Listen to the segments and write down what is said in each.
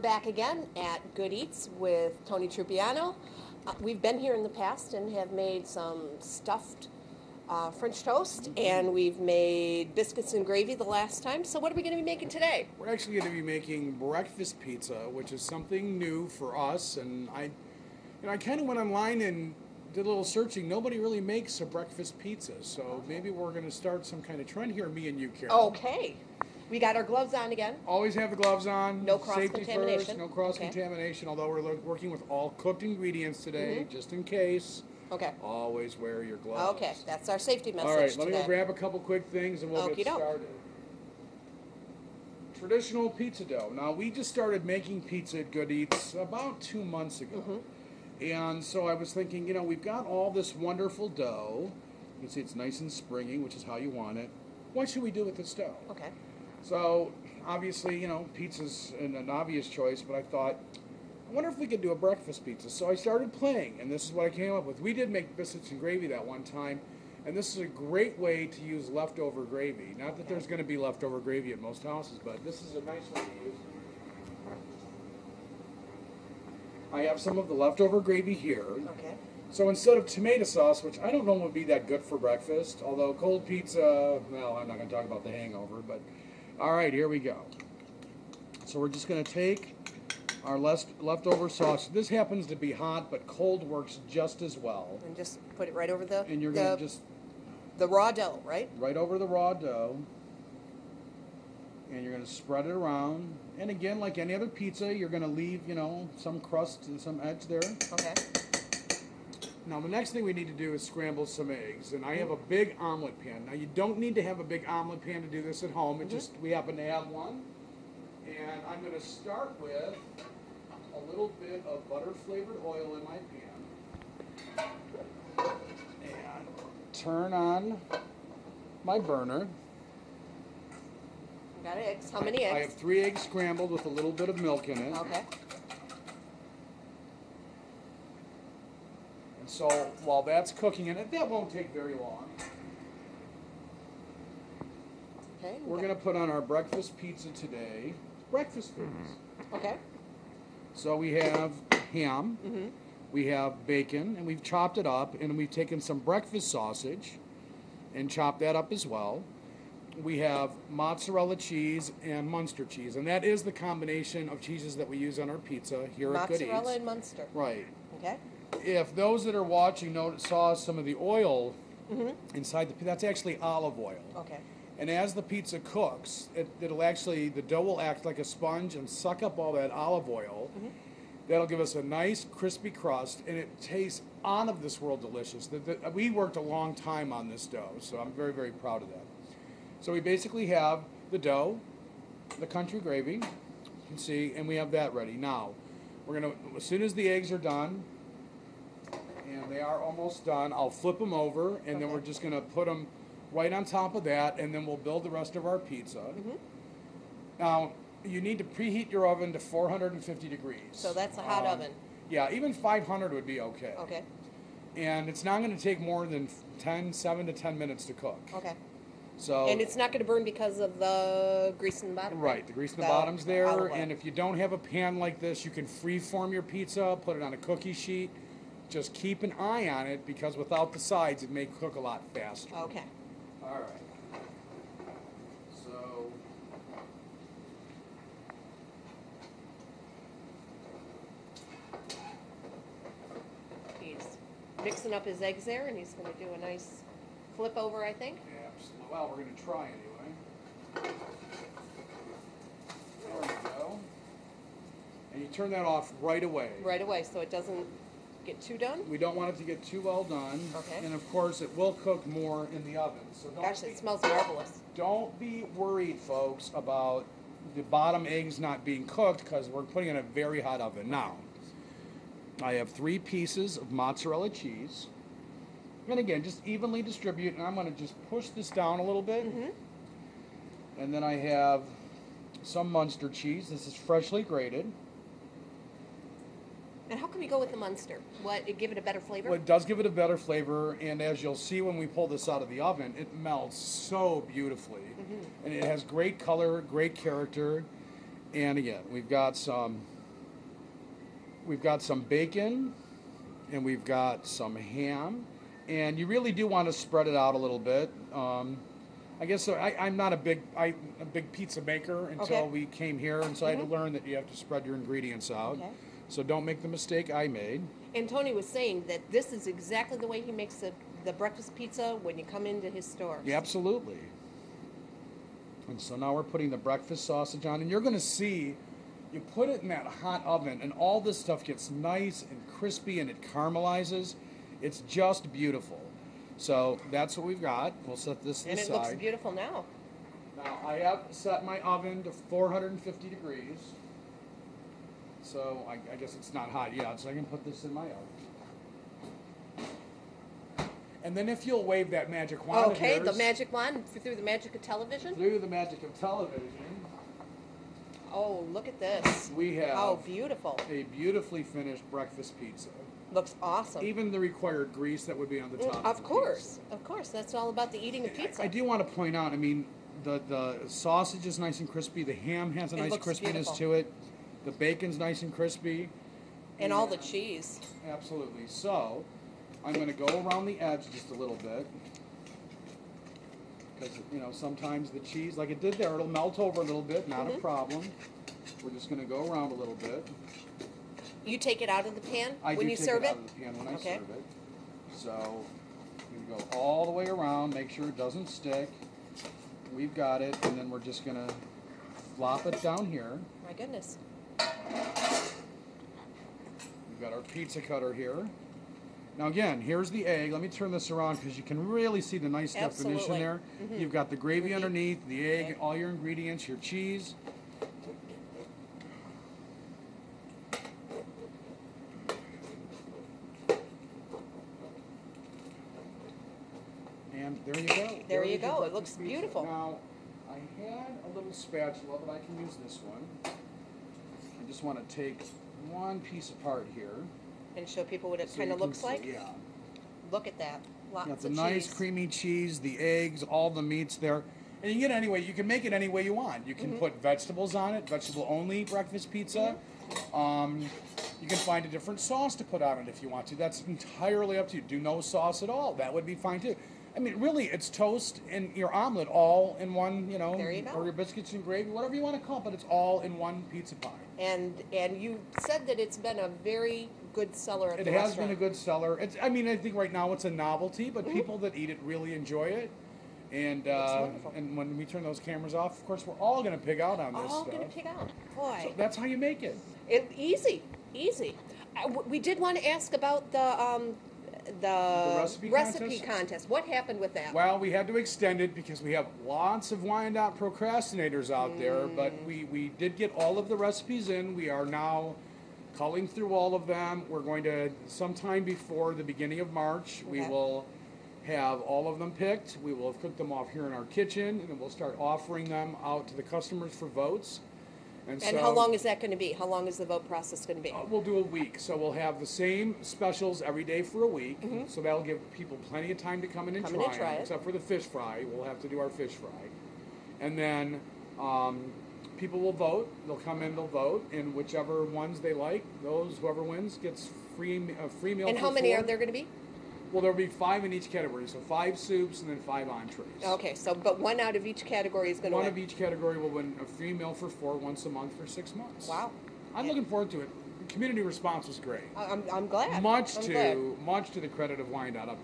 back again at Good Eats with Tony Trupiano. We've been here in the past and have made some stuffed French toast, and we've made biscuits and gravy the last time. So what are we going to be making today? We're actually going to be making breakfast pizza, which is something new for us. And I kind of went online and did a little searching. Nobody really makes a breakfast pizza, so maybe we're going to start some kind of trend here, me and you, Carol. Okay. We got our gloves on again. Always have the gloves on. No Safety cross-contamination. first, no cross-contamination, although we're working with all cooked ingredients today, just in case. Okay. Always wear your gloves. Okay, that's our safety message. All right, let today. me go grab a couple quick things and we'll get started. Traditional pizza dough. Now, we just started making pizza at Good Eats about 2 months ago. And so I was thinking, you know, we've got all this wonderful dough. You can see it's nice and springy, which is how you want it. What should we do with this dough? Okay. So, obviously, you know, pizza's an obvious choice, but I thought, I wonder if we could do a breakfast pizza. So I started playing, and this is what I came up with. We did make biscuits and gravy that one time, and this is a great way to use leftover gravy. Not that there's going to be leftover gravy at most houses, but this is a nice way to use it. I have some of the leftover gravy here. Okay. So instead of tomato sauce, which I don't know would be that good for breakfast, although cold pizza, well, I'm not going to talk about the hangover, but all right, here we go. So we're just going to take our leftover sauce. This happens to be hot, but cold works just as well. And just put it right over the... And you're going to just... The raw dough, right? Right over the raw dough. And you're going to spread it around. And again, like any other pizza, you're going to leave, you know, some crust and some edge there. Okay. Now, the next thing we need to do is scramble some eggs. And I have a big omelet pan. Now, you don't need to have a big omelet pan to do this at home. It just, we happen to have one. And I'm going to start with a little bit of butter-flavored oil in my pan. And turn on my burner. Got eggs. How many eggs? I have 3 eggs scrambled with a little bit of milk in it. Okay. And so while that's cooking, and that won't take very long, Okay. we're going to put on our breakfast pizza today. Breakfast foods. Okay. So we have ham, we have bacon, and we've chopped it up, and we've taken some breakfast sausage and chopped that up as well. We have mozzarella cheese and Munster cheese, and that is the combination of cheeses that we use on our pizza here at Good Eats. Mozzarella and Munster. Right. Okay. If those that are watching saw some of the oil inside the pizza, that's actually olive oil. Okay. And as the pizza cooks, it'll actually, the dough will act like a sponge and suck up all that olive oil. That'll give us a nice crispy crust, and it tastes out of this world delicious. We worked a long time on this dough, so I'm very, very proud of that. So we basically have the dough, the country gravy, you can see, and we have that ready. Now, we're going to, as soon as the eggs are done, and they are almost done, I'll flip them over, and then we're just going to put them right on top of that, and then we'll build the rest of our pizza. Now, you need to preheat your oven to 450 degrees. So that's a hot oven. Yeah, even 500 would be okay. Okay. And it's not going to take more than 7 to 10 minutes to cook. Okay. So, and it's not going to burn because of the grease in the bottom? Right, the grease in the bottom's there. And if you don't have a pan like this, you can freeform your pizza, put it on a cookie sheet. Just keep an eye on it, because without the sides, it may cook a lot faster. Okay. All right. So, He's mixing up his eggs there, and he's going to do a nice flip over, I think. yeah, well, we're going to try anyway. There we go. And you turn that off right away. Right away, so it doesn't get too done? We don't want it to get too well done. Okay. And of course, it will cook more in the oven. So Gosh, it smells marvelous. Don't be worried, folks, about the bottom eggs not being cooked, because we're putting it in a very hot oven. Now, I have 3 pieces of mozzarella cheese. And again, just evenly distribute, and I'm going to just push this down a little bit. And then I have some Munster cheese. This is freshly grated. And how can we go with the Munster? What, it give it a better flavor? Well, it does give it a better flavor, and as you'll see when we pull this out of the oven, it melts so beautifully. And it has great color, great character, And again, we've got some bacon, and we've got some ham, and you really do want to spread it out a little bit. I guess so. I'm not a big pizza maker until we came here, and so I had to learn that you have to spread your ingredients out. Okay. So don't make the mistake I made. And Tony was saying that this is exactly the way he makes the breakfast pizza when you come into his store. Yeah, absolutely. And so now we're putting the breakfast sausage on, and you're going to see, you put it in that hot oven, and all this stuff gets nice and crispy, and it caramelizes. It's just beautiful. So that's what we've got. We'll set this aside. And it looks beautiful now. Now I have set my oven to 450 degrees. So I guess it's not hot yet, so I can put this in my oven. And then if you'll wave that magic wand of yours, the magic wand through the magic of television? Through the magic of television. Oh, look at this. We have beautiful. A beautifully finished breakfast pizza. Looks awesome. Even the required grease that would be on the top. Of course. That's all about the eating of pizza. I do want to point out, I mean, the sausage is nice and crispy. The ham has a nice crispiness to it. The bacon's nice and crispy. And all the cheese. Absolutely. So, I'm going to go around the edge just a little bit. Because, sometimes the cheese, like it did there, it'll melt over a little bit, not a problem. We're just going to go around a little bit. You take it out of the pan when you serve it? I do take it out of the pan when I serve it. So, you go all the way around, make sure it doesn't stick. We've got it, and then we're just going to flop it down here. My goodness. We've got our pizza cutter here. Now again, here's the egg. Let me turn this around because you can really see the nice definition there. You've got the gravy underneath, the egg, all your ingredients, your cheese. And there you go. There you go. It looks beautiful. Now, I had a little spatula, but I can use this one. I just want to take one piece apart here. And show people what it kind of looks like? Yeah. Look at that. Lots of cheese. The nice creamy cheese, the eggs, all the meats there. And you can get it anyway. You can make it any way you want. You can put vegetables on it, vegetable-only breakfast pizza. You can find a different sauce to put on it if you want to. That's entirely up to you. Do no sauce at all. That would be fine too. I mean, really, it's toast and your omelet all in one, there you go. Or your biscuits and gravy, whatever you want to call it, but it's all in one pizza pie. And you said that it's been a very good seller at the restaurant. It has been a good seller. I think right now it's a novelty, but people that eat it really enjoy it. And and when we turn those cameras off, of course, we're all going to pig out on this stuff. All going to pig out. Boy. So that's how you make it. Easy. We did want to ask about the recipe contest. What happened with that? Well, we had to extend it because we have lots of Wyandotte procrastinators out there, but we did get all of the recipes in. We are now culling through all of them. We're going to, sometime before the beginning of March, we will have all of them picked. We will have cooked them off here in our kitchen, and then we'll start offering them out to the customers for votes. And how long is that going to be? How long is the vote process going to be? We'll do a week. So we'll have the same specials every day for a week. So that'll give people plenty of time to come in and try it. Except for the fish fry. We'll have to do our fish fry. And then people will vote. They'll come in, they'll vote. And whichever ones they like, whoever wins gets a free meal. And how many are there going to be? Well, there'll be 5 in each category, so 5 soups and then 5 entrees. Okay, but one out of each category is going to win. One of each category will win a free meal for 4 once a month for 6 months. Wow. I'm looking forward to it. The community response was great. I'm glad. Much to the credit of WYANDOTTE.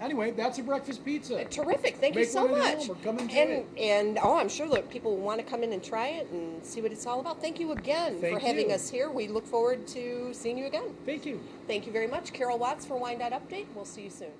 Anyway, that's a breakfast pizza. Terrific. Thank you so much. Come enjoy it. And I'm sure that people will want to come in and try it and see what it's all about. Thank you again for having us here. We look forward to seeing you again. Thank you. Thank you very much. Carol Watts for WYANDOTTE Update. We'll see you soon.